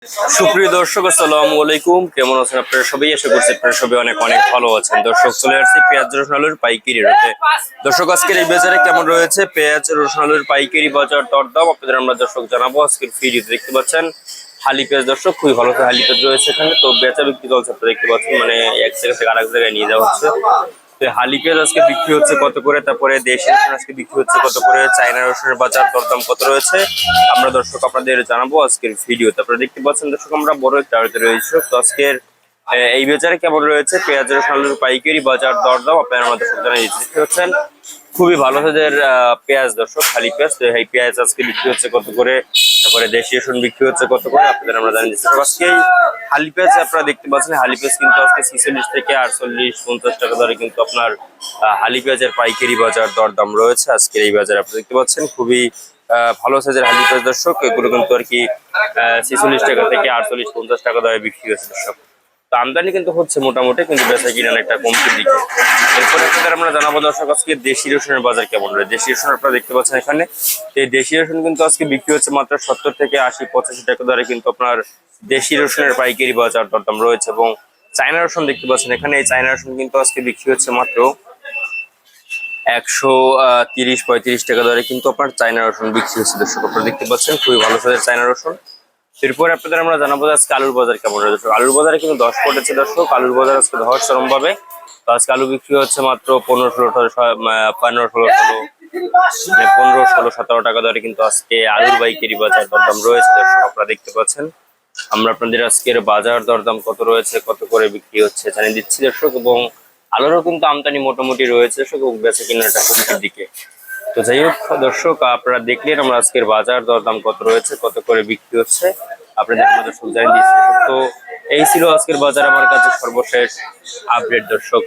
সুপ্রিয় দর্শক, আসসালামু আলাইকুম। কেমন আছেন আপনারা সবাই? আশা করছি আপনারা সবাই অনেক অনেক ভালো আছেন। দর্শক, চলে আসছি পেঁয়াজ রসুন আলুর পাইকারি রেটে। দর্শক, আজকের এই বাজারে কেমন রয়েছে পেঁয়াজ রসুন আলুর পাইকারি বাজার দরদাম আপনাদের আমরা দর্শক জানাবো আজকের ভিডিওতে। দেখতে পাচ্ছেন হালি পেঁয়াজ, দর্শক খুবই ভালো হালি পেঁয়াজ রয়েছে এখানে। তো বেচা বিক্রি চলছে, আপনারা দেখতে পাচ্ছেন, মানে এক জায়গা থেকে আরেক জায়গায় নিয়ে যাওয়া হচ্ছে। তো হালি পেঁয়াজ আজকে বিক্রি হচ্ছে কত করে, তারপরে দেশি রসুন আজকে বিক্রি হচ্ছে কত করে, চায়না রসুনের বাজার দরদাম কত রয়েছে আমরা দর্শক আপনাদের জানাবো আজকের ভিডিওতে। আপনারা দেখতে পাচ্ছেন দর্শক, আমরা বড় একটা আড়তে রয়েছে। তো আজকের এই বাজারে কেমন রয়েছে পেঁয়াজ রসুন আলুর পাইকারি বাজার দরদাম আপনারা আমাদের দর্শক জানিয়ে দিচ্ছি। দেখতে পাচ্ছেন খুবই ভালো সাইজের পেঁয়াজ, দর্শক খালি পেঁয়াজ। তো এই পেঁয়াজ আজকে বিক্রি হচ্ছে কত করে, তারপরে দেশি রসুন বিক্রি হচ্ছে কত করে আপনাদের আমরা জানিয়ে দিচ্ছি। আজকে হালি পেঁয়াজ আপনারা দেখতে পাচ্ছেন, হালি পেঁয়াজ কিন্তু আজকে 46 থেকে 48-50 টাকা দরে কিন্তু আপনার হালি পেঁয়াজের পাইকারি বাজার দরদাম রয়েছে আজকের এই বাজারে। আপনারা দেখতে পাচ্ছেন খুবই ভালো সাইজের হালি পেঁয়াজ, দর্শক এগুলো কিন্তু আর কি 46 টাকা থেকে 48-50 টাকা দরে বিক্রি হচ্ছে দর্শক। তো আমদানি কিন্তু হচ্ছে মোটামুটি, কিন্তু বেচা কিনা একটা কমতির দিকে। এরপরে আপনাদের আমরা জানাবো দর্শক আজকে দেশি রসুনের বাজার কেমন রয়েছে। দেশি রসুন আপনারা দেখতে পাচ্ছেন এখানে, এই দেশি রসুন কিন্তু আজকে বিক্রি হচ্ছে মাত্র 70 থেকে 80-85 টাকা দরে কিন্তু আপনার দেশি রসুনের পাইকারি বাজার দরদাম রয়েছে। এবং চায়না রসুন দেখতে পাচ্ছেন এখানে, এই চায়না রসুন কিন্তু আজকে বিক্রি হচ্ছে মাত্র 130-35 টাকা দরে কিন্তু আপনার চায়না রসুন বিক্রি হচ্ছে দর্শক। আপনারা দেখতে পাচ্ছেন খুবই ভালো সাইজের চায়না রসুন। এরপরে আপনাদের আমরা জানাবো আজকে আলুর বাজার কেমন রয়েছে দর্শক। আলুর বাজারে কিন্তু 10 পড়েছে দর্শক, আলুর বাজার আজকে ধস চরম ভাবে। তো আজকে আলু বিক্রি হচ্ছে মাত্র 15-16-17 টাকা দরে কিন্তু আজকে আলুর পাইকারি বাজার দরদাম রয়েছে দর্শক। আপনারা দেখতে পাচ্ছেন আমরা আপনাদের আজকের বাজার দরদাম কত রয়েছে, কত করে বিক্রি হচ্ছে জানিয়ে দিচ্ছি দর্শক। এবং আলুরও কিন্তু আমদানি মোটামুটি রয়েছে দর্শক, বেচা কিনা একটা কমতির দিকে। তো যাই হোক দর্শক, আপনারা দেখলেন আমরা আজকের বাজার দরদাম কত রয়েছে, কত করে বিক্রি হচ্ছে আপনাদের আমরা দর্শক জানিয়ে দিচ্ছি। তো এই ছিল আজকের বাজার আমার কাছে সর্বশেষ আপডেট দর্শক।